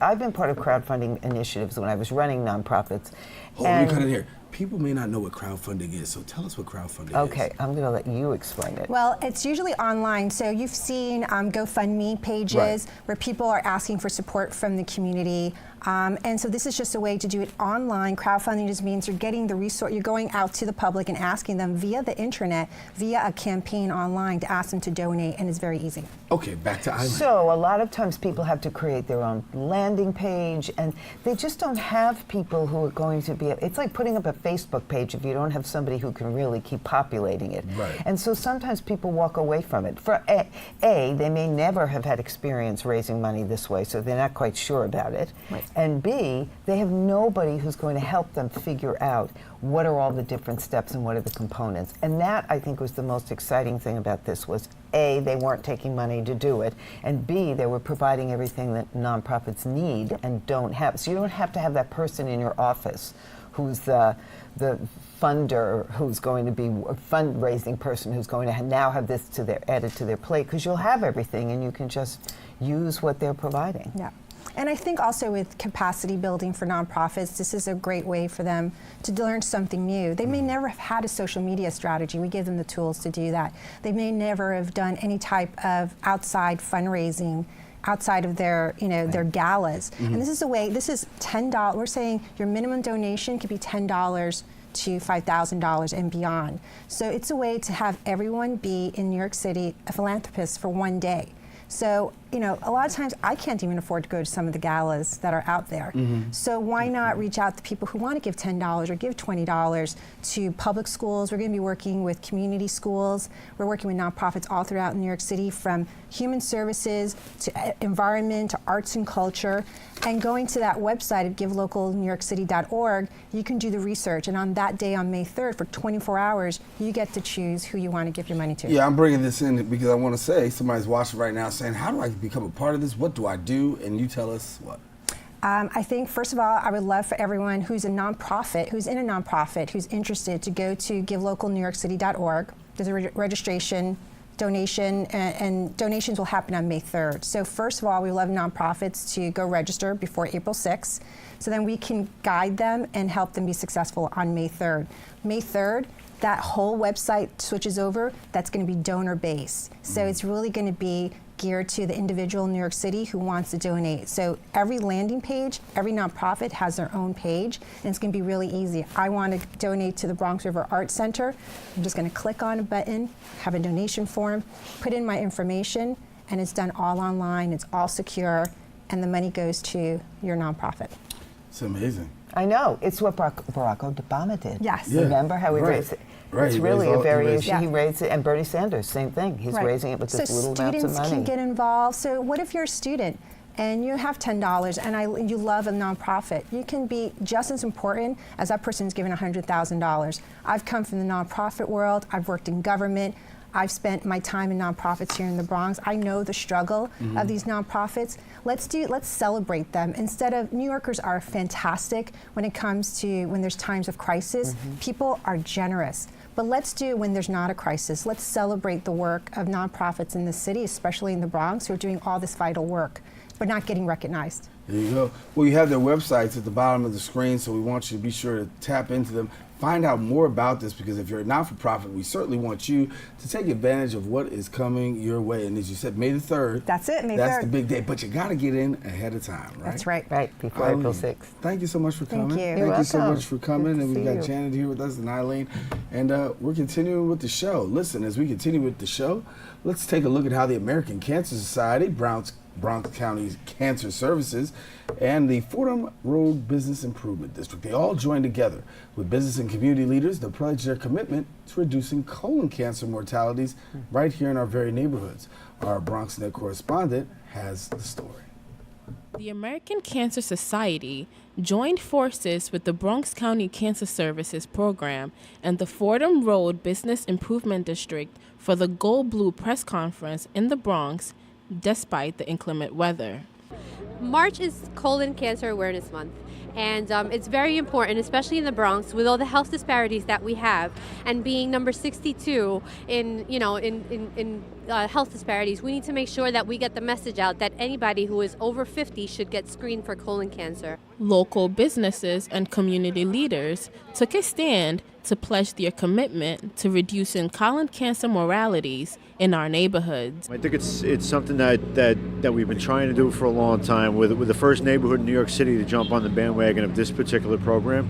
I've been part of crowdfunding initiatives when I was running nonprofits. Let me cut in here. People may not know what crowdfunding is, so tell us what crowdfunding is. Okay, I'm going to let you explain it. Well, it's usually online. So you've seen GoFundMe pages where people are asking for support from the community. And so this is just a way to do it online. Crowdfunding just means you're getting the resource, you're going out to the public and asking them via the internet, via a campaign online, to ask them to donate, and it's very easy. Okay, back to Eileen. So a lot of times people have to create their own landing page, and they just don't have people who are going to be, it's like putting up a Facebook page if you don't have somebody who can really keep populating it. Right. And so sometimes people walk away from it. For A, they may never have had experience raising money this way, so they're not quite sure about it. Right. And B, they have nobody who's going to help them figure out what are all the different steps and what are the components. And that, I think, was the most exciting thing about this, was A, they weren't taking money to do it, and B, they were providing everything that nonprofits need and don't have. So you don't have to have that person in your office who's the funder, who's going to be a fundraising person, who's going to now have this added to their plate, because you'll have everything and you can just use what they're providing. Yeah. And I think also with capacity building for nonprofits, this is a great way for them to learn something new. They may never have had a social media strategy. We give them the tools to do that. They may never have done any type of outside fundraising outside of their, their galas. And this is a way, this is $10. We're saying your minimum donation could be $10 to $5,000 and beyond. So it's a way to have everyone be in New York City a philanthropist for one day. So, a lot of times I can't even afford to go to some of the galas that are out there. So why not reach out to people who want to give $10 or give $20 to public schools? We're going to be working with community schools. We're working with nonprofits all throughout New York City, from human services to environment to arts and culture. And going to that website of givelocalnewyorkcity.org, you can do the research. And on that day, on May 3rd, for 24 hours, you get to choose who you want to give your money to. Yeah, I'm bringing this in because I want to say, somebody's watching right now saying, how do I become a part of this? What do I do? And you tell us what? I think, first of all, I would love for everyone who's a nonprofit, who's in a nonprofit, who's interested, to go to givelocalnewyorkcity.org. There's a registration, donation, and donations will happen on May 3rd. So first of all, we love nonprofits to go register before April 6th, so then we can guide them and help them be successful on May 3rd. May 3rd, that whole website switches over. That's going to be donor-based. So it's really going to be geared to the individual in New York City who wants to donate. So every landing page, every nonprofit has their own page, and it's going to be really easy. I want to donate to the Bronx River Arts Center. I'm just going to click on a button, have a donation form, put in my information, and it's done all online. It's all secure, and the money goes to your nonprofit. It's amazing. I know. It's what Barack Obama did. Yes. Yeah. Remember how he raised it? Right. It's really a very issue. Yeah. He raised it, and Bernie Sanders, same thing. He's raising it with just little amounts of money. So students can get involved. So what if you're a student and you have $10 and you love a nonprofit? You can be just as important as that person who's given $100,000. I've come from the nonprofit world. I've worked in government. I've spent my time in nonprofits here in the Bronx. I know the struggle of these nonprofits. Let's celebrate them. Instead of, New Yorkers are fantastic when it comes to when there's times of crisis. People are generous. But let's do when there's not a crisis. Let's celebrate the work of nonprofits in the city, especially in the Bronx, who are doing all this vital work, but not getting recognized. There you go. Well, you have their websites at the bottom of the screen, so we want you to be sure to tap into them. Find out more about this, because if you're a not-for-profit, we certainly want you to take advantage of what is coming your way. And as you said, May the 3rd. That's it, May 3rd. That's the big day, but you got to get in ahead of time, right? That's right. Right, before April 6th. Thank you so much for coming. Thank you. You're Thank you so welcome. much for coming. Good to And we've see got you. Janet here with us and Eileen. And we're continuing with the show. Listen, as we continue with the show, let's take a look at how the American Cancer Society, Bronx County's Cancer Services, and the Fordham Road Business Improvement District, they all joined together with business and community leaders to pledge their commitment to reducing colon cancer mortalities right here in our very neighborhoods. Our BronxNet correspondent has the story. The American Cancer Society joined forces with the Bronx County Cancer Services Program and the Fordham Road Business Improvement District for the Go Blue press conference in the Bronx, despite the inclement weather. March is Colon Cancer Awareness Month, and it's very important, especially in the Bronx, with all the health disparities that we have, and being number 62 in health disparities. We need to make sure that we get the message out that anybody who is over 50 should get screened for colon cancer. Local businesses and community leaders took a stand to pledge their commitment to reducing colon cancer mortalities in our neighborhoods. I think it's something that we've been trying to do for a long time. With the first neighborhood in New York City to jump on the bandwagon of this particular program.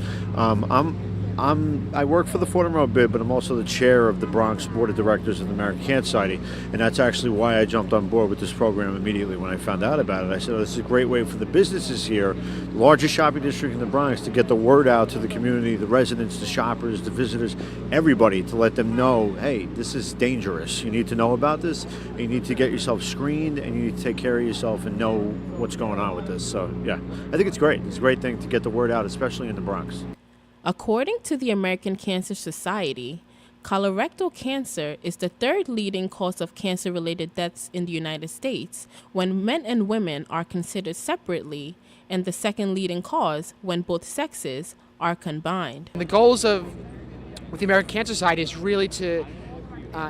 I work for the Fordham Road bid, but I'm also the chair of the Bronx Board of Directors of the American Cancer Society, and that's actually why I jumped on board with this program immediately when I found out about it. I said, this is a great way for the businesses here, largest shopping district in the Bronx, to get the word out to the community, the residents, the shoppers, the visitors, everybody, to let them know, hey, this is dangerous. You need to know about this, and you need to get yourself screened, and you need to take care of yourself and know what's going on with this. So, yeah, I think it's great. It's a great thing to get the word out, especially in the Bronx. According to the American Cancer Society, colorectal cancer is the third leading cause of cancer-related deaths in the United States when men and women are considered separately, and the second leading cause when both sexes are combined. The goals with the American Cancer Society is really to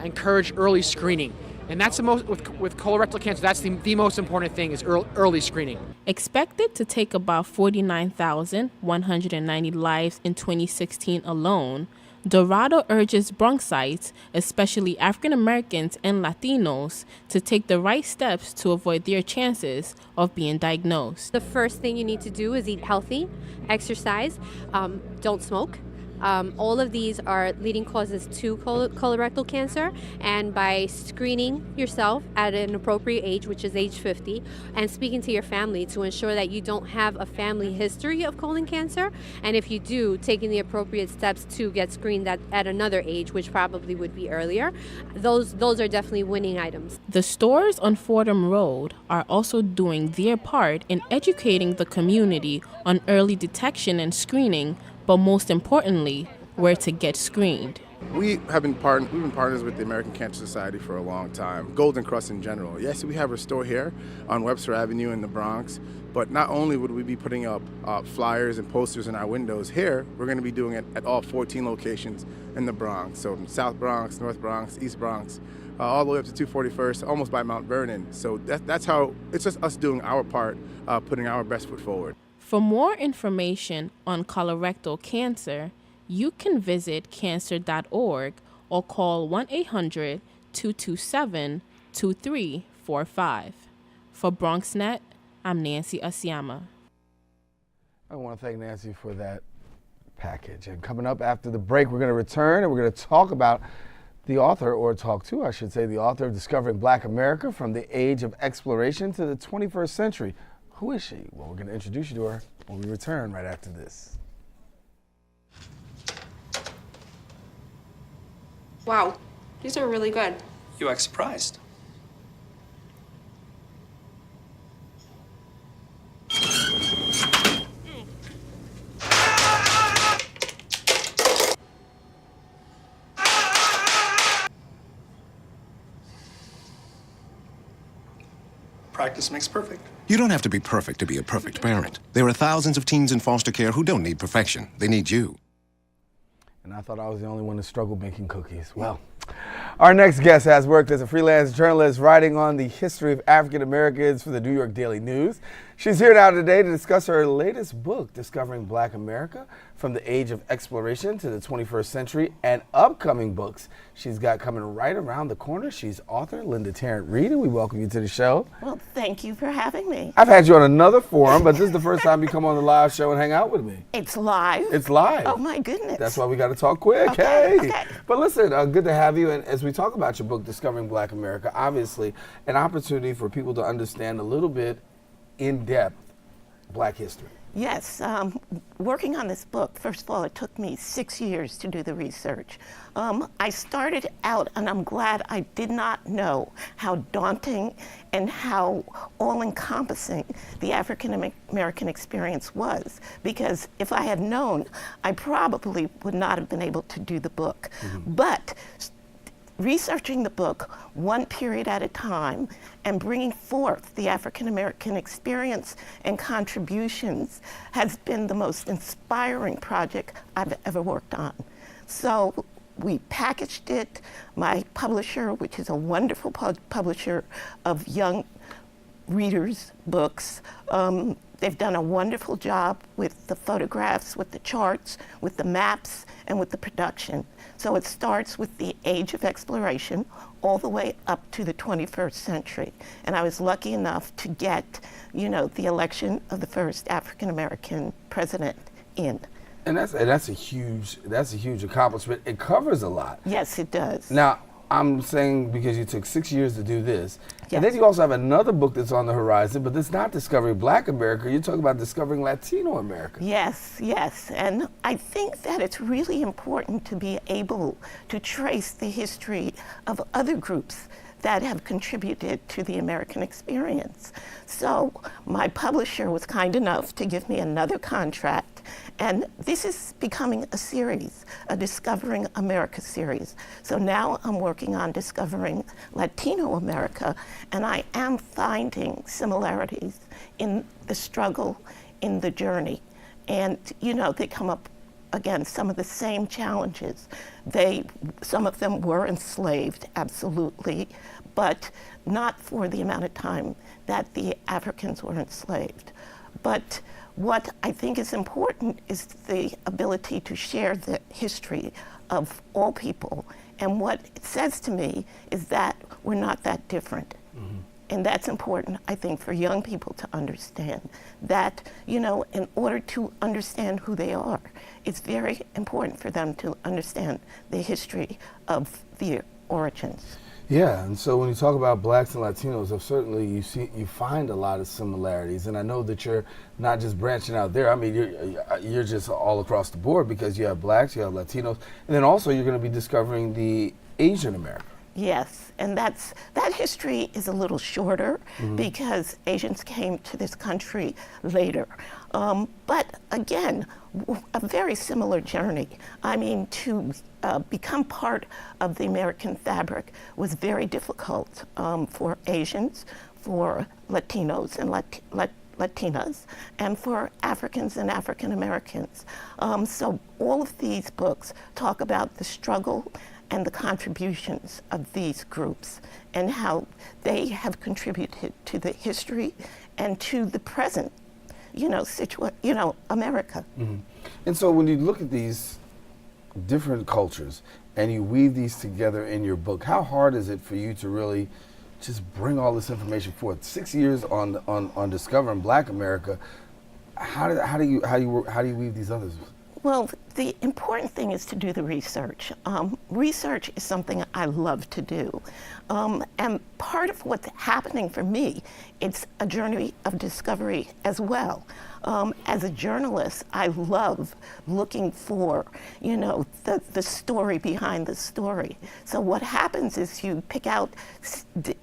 encourage early screening. And that's the most, with colorectal cancer, that's the most important thing, is early screening. Expected to take about 49,190 lives in 2016 alone, Dorado urges Bronxites, especially African Americans and Latinos, to take the right steps to avoid their chances of being diagnosed. The first thing you need to do is eat healthy, exercise, don't smoke. All of these are leading causes to colorectal cancer, and by screening yourself at an appropriate age, which is age 50, and speaking to your family to ensure that you don't have a family history of colon cancer, and if you do, taking the appropriate steps to get screened at another age, which probably would be earlier, those are definitely winning items. The stores on Fordham Road are also doing their part in educating the community on early detection and screening, but most importantly, where to get screened. We've been partners with the American Cancer Society for a long time, Golden Cross in general. Yes, we have a store here on Webster Avenue in the Bronx, but not only would we be putting up flyers and posters in our windows here, we're going to be doing it at all 14 locations in the Bronx. So South Bronx, North Bronx, East Bronx, all the way up to 241st, almost by Mount Vernon. So that's how, it's just us doing our part, putting our best foot forward. For more information on colorectal cancer, you can visit cancer.org or call 1-800-227-2345. For BronxNet, I'm Nancy Asiama. I want to thank Nancy for that package. And coming up after the break, we're going to return and we're going to talk about the author, or talk to, I should say, the author of Discovering Black America from the Age of Exploration to the 21st Century. Who is she? Well, we're going to introduce you to her when we return right after this. Wow, these are really good. You act surprised. Practice makes perfect. You don't have to be perfect to be a perfect parent. There are thousands of teens in foster care who don't need perfection. They need you. And I thought I was the only one that struggled making cookies. Well, our next guest has worked as a freelance journalist writing on the history of African Americans for the New York Daily News. She's here now today to discuss her latest book, Discovering Black America from the Age of Exploration to the 21st Century, and upcoming books she's got coming right around the corner. She's author Linda Tarrant-Reed, and we welcome you to the show. Well, thank you for having me. I've had you on another forum, but this is the first time you come on the live show and hang out with me. It's live? It's live. Oh, my goodness. That's why we got to talk quick. Okay, Hey. okay. But listen, good to have you. And as we talk about your book, Discovering Black America, obviously an opportunity for people to understand a little bit in depth Black history. Yes, working on this book, first of all, it took me 6 years to do the research. I started out, and I'm glad I did not know how daunting and how all-encompassing the African American experience was, because if I had known, I probably would not have been able to do the book. But researching the book one period at a time and bringing forth the African American experience and contributions has been the most inspiring project I've ever worked on. So we packaged it. My publisher, which is a wonderful publisher of young readers' books, they've done a wonderful job with the photographs, with the charts, with the maps, and with the production. So it starts with the Age of Exploration all the way up to the 21st century. And I was lucky enough to get, the election of the first African American president in. And that's a huge accomplishment. It covers a lot. Yes, it does. Now, I'm saying because you took 6 years to do this. Yes. And then you also have another book that's on the horizon, but it's not Discovering Black America. You're talking about Discovering Latino America. Yes, yes. And I think that it's really important to be able to trace the history of other groups that have contributed to the American experience. So my publisher was kind enough to give me another contract, and this is becoming a series, a Discovering America series. So now I'm working on Discovering Latino America, and I am finding similarities in the struggle, in the journey. And, they come up against some of the same challenges. Some of them were enslaved, absolutely, but not for the amount of time that the Africans were enslaved. But what I think is important is the ability to share the history of all people. And what it says to me is that we're not that different. And that's important, I think, for young people to understand that, you know, in order to understand who they are, it's very important for them to understand the history of the origins. Yeah, and so when you talk about blacks and Latinos, certainly you find a lot of similarities, and I know that you're not just branching out there. I mean, you're just all across the board, because you have blacks, you have Latinos, and then also you're going to be discovering the Asian America. Yes, and that history is a little shorter because Asians came to this country later. But again, a very similar journey. I mean, to become part of the American fabric was very difficult for Asians, for Latinos and Latinas, and for Africans and African Americans. So all of these books talk about the struggle and the contributions of these groups and how they have contributed to the history and to the present, America. And so when you look at these different cultures and you weave these together in your book, how hard is it for you to really just bring all this information forth? 6 years on discovering Black America. How do you weave these others? Well, the important thing is to do the research. Research is something I love to do. And part of what's happening for me, it's a journey of discovery as well. As a journalist, I love looking for, the story behind the story. So what happens is you pick out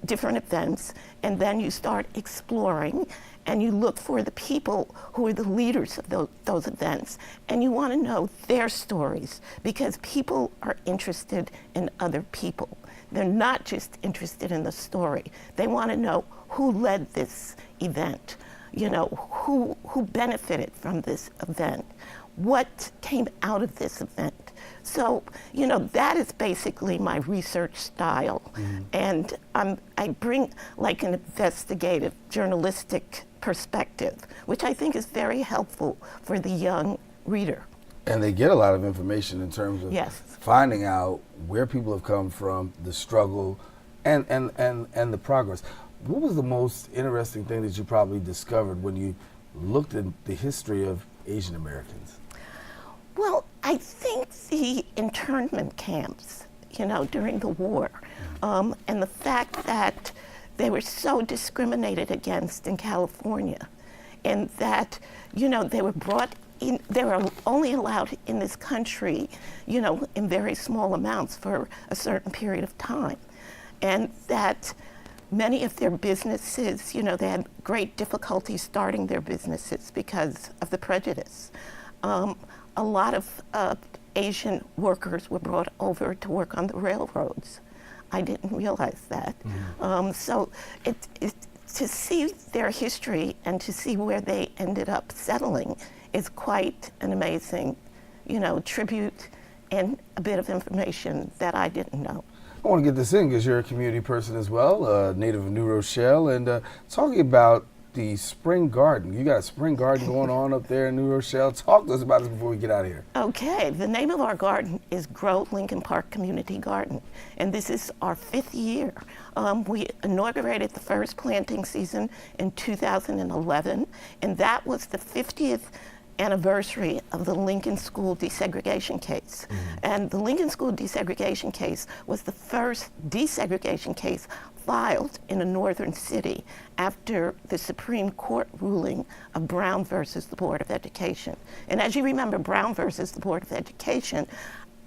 different events, and then you start exploring, and you look for the people who are the leaders of those events, and you want to know their stories, because people are interested in other people. They're not just interested in the story. They want to know who led this event, who benefited from this event, what came out of this event. So, that is basically my research style. And I bring like an investigative, journalistic perspective, which I think is very helpful for the young reader. And they get a lot of information in terms of finding out where people have come from, the struggle, and the progress. What was the most interesting thing that you probably discovered when you looked at the history of Asian Americans? Well, I think the internment camps, during the war, and the fact that they were so discriminated against in California, and that, they were brought in, they were only allowed in this country, in very small amounts for a certain period of time. And that many of their businesses, they had great difficulty starting their businesses because of the prejudice. A lot of Asian workers were brought over to work on the railroads. I didn't realize that. So to see their history and to see where they ended up settling is quite an amazing, tribute and a bit of information that I didn't know. I want to get this in because you're a community person as well, native of New Rochelle, and talking about the spring garden. You got a spring garden going on up there in New Rochelle. Talk to us about this before we get out of here. Okay, the name of our garden is Grow Lincoln Park Community Garden, and this is our 5th year. We inaugurated the first planting season in 2011, and that was the 50th anniversary of the Lincoln School desegregation case. And the Lincoln School desegregation case was the first desegregation case filed in a northern city after the Supreme Court ruling of Brown versus the Board of Education. And as you remember, Brown versus the Board of Education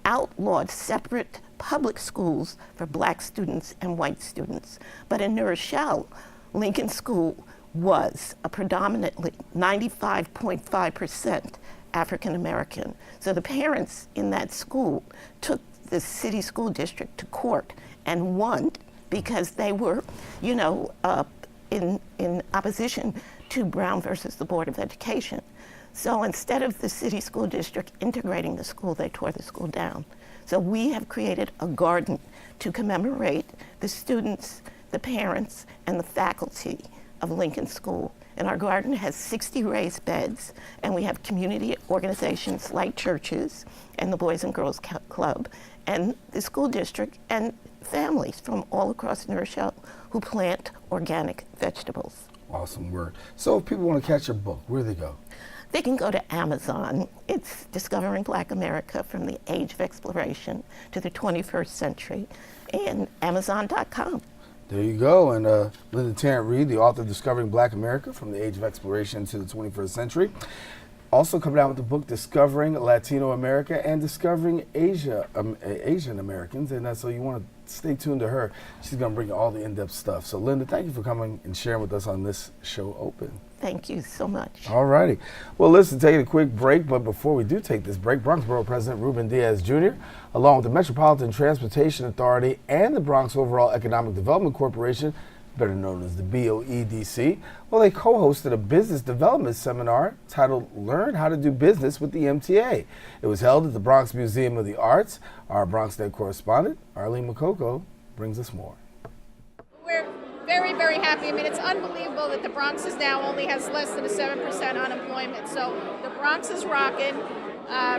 outlawed separate public schools for Black students and white students. But in New Rochelle, Lincoln School was a predominantly 95.5% African American. So the parents in that school took the city school district to court and won because they were, in opposition to Brown versus the Board of Education. So instead of the city school district integrating the school, they tore the school down. So we have created a garden to commemorate the students, the parents, and the faculty of Lincoln School. And our garden has 60 raised beds, and we have community organizations like churches and the Boys and Girls Club and the school district and families from all across New Rochelle who plant organic vegetables. Awesome work. So if people want to catch your book, where do they go? They can go to Amazon. It's Discovering Black America from the Age of Exploration to the 21st Century, and Amazon.com. There you go. And Linda Tarrant-Reed, the author of Discovering Black America from the Age of Exploration to the 21st Century. Also coming out with the book Discovering Latino America and Discovering Asian Americans. And so you want to stay tuned to her. She's going to bring you all the in-depth stuff. So Linda, thank you for coming and sharing with us on this show, Open. Thank you so much. All righty. Well, listen, taking a quick break, but before we do take this break, Bronx Borough President Ruben Diaz Jr., along with the Metropolitan Transportation Authority and the Bronx Overall Economic Development Corporation, better known as the BOEDC, well, they co-hosted a business development seminar titled Learn How to Do Business with the MTA. It was held at the Bronx Museum of the Arts. Our BronxNet correspondent, Arlene Makoko, brings us more. We're very, very happy. I mean, it's unbelievable that the Bronx is now only has less than a 7% unemployment. So the Bronx is rocking.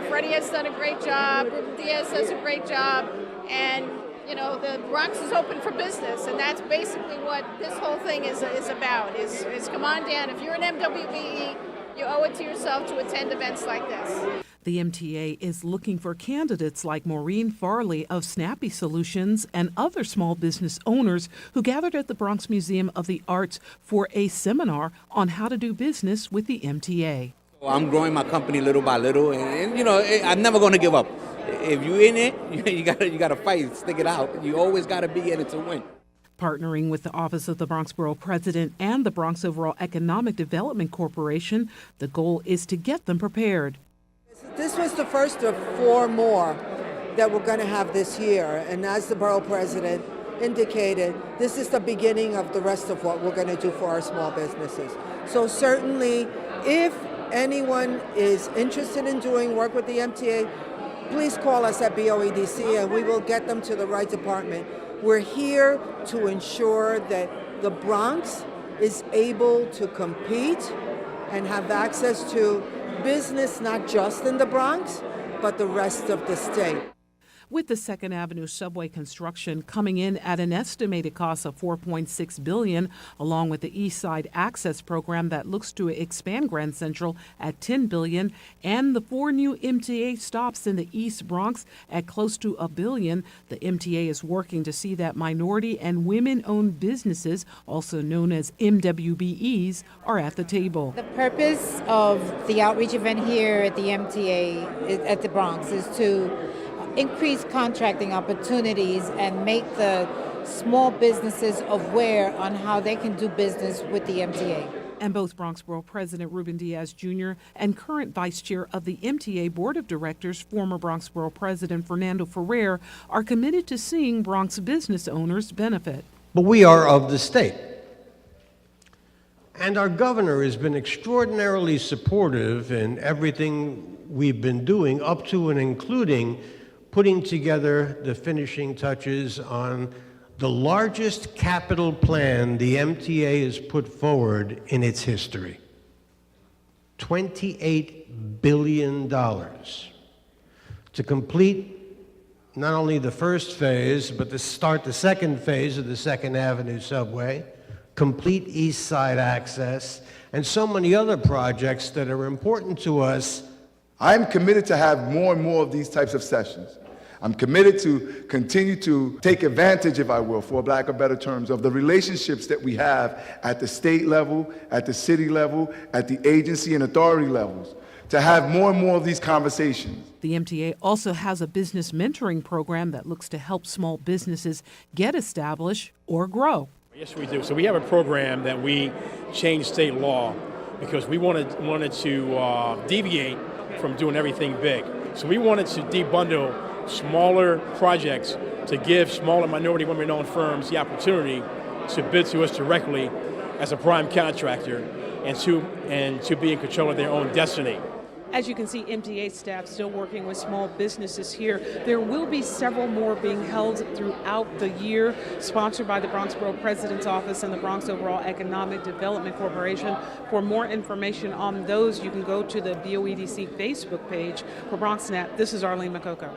Freddie has done a great job. Ruben Diaz does a great job. And, you know, the Bronx is open for business. And that's basically what this whole thing is about, is come on down. If you're an MWBE, you owe it to yourself to attend events like this. The MTA is looking for candidates like Maureen Farley of Snappy Solutions and other small business owners who gathered at the Bronx Museum of the Arts for a seminar on how to do business with the MTA. I'm growing my company little by little, and you know, I'm never going to give up. If you're in it, you gotta fight, stick it out. You always got to be in it to win. Partnering with the Office of the Bronx Borough President and the Bronx Overall Economic Development Corporation, the goal is to get them prepared. This was the first of 4 more that we're going to have this year, and as the borough president indicated, this is the beginning of the rest of what we're going to do for our small businesses. So certainly, if anyone is interested in doing work with the MTA, please call us at BOEDC and we will get them to the right department. We're here to ensure that the Bronx is able to compete and have access to business not just in the Bronx, but the rest of the state. With the 2nd Avenue subway construction coming in at an estimated cost of $4.6 billion, along with the East Side Access Program that looks to expand Grand Central at $10 billion, and the 4 new MTA stops in the East Bronx at close to $1 billion, the MTA is working to see that minority and women-owned businesses, also known as MWBEs, are at the table. The purpose of the outreach event here at the MTA, at the Bronx, is to increase contracting opportunities and make the small businesses aware on how they can do business with the MTA. And both Bronx Borough President Ruben Diaz Jr. and current Vice Chair of the MTA Board of Directors, former Bronx Borough President Fernando Ferrer, are committed to seeing Bronx business owners benefit. But we are of the state. And our governor has been extraordinarily supportive in everything we've been doing, up to and including putting together the finishing touches on the largest capital plan the MTA has put forward in its history. $28 billion to complete not only the first phase, but to start the second phase of the 2nd Avenue subway, complete East Side access, and so many other projects that are important to us. I'm committed to have more and more of these types of sessions. I'm committed to continue to take advantage, if I will, for lack of better terms, of the relationships that we have at the state level, at the city level, at the agency and authority levels, to have more and more of these conversations. The MTA also has a business mentoring program that looks to help small businesses get established or grow. Yes, we do. So we have a program that we changed state law because we wanted to deviate from doing everything big. So we wanted to debundle smaller projects to give smaller minority women-owned firms the opportunity to bid to us directly as a prime contractor and to be in control of their own destiny. As you can see, MTA staff still working with small businesses here. There will be several more being held throughout the year, sponsored by the Bronx Borough President's Office and the Bronx Overall Economic Development Corporation. For more information on those, you can go to the BOEDC Facebook page. For BronxNet, this is Arlene Makoko.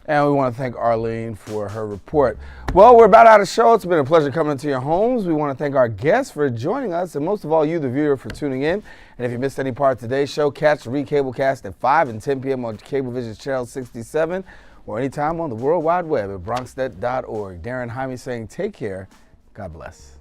And we want to thank Arlene for her report. Well, we're about out of show. It's been a pleasure coming into your homes. We want to thank our guests for joining us, and most of all, you, the viewer, for tuning in. And if you missed any part of today's show, catch the recablecast at 5 and 10 p.m. on Cablevision's Channel 67 or anytime on the World Wide Web at bronxnet.org. Darren Jaime saying take care. God bless.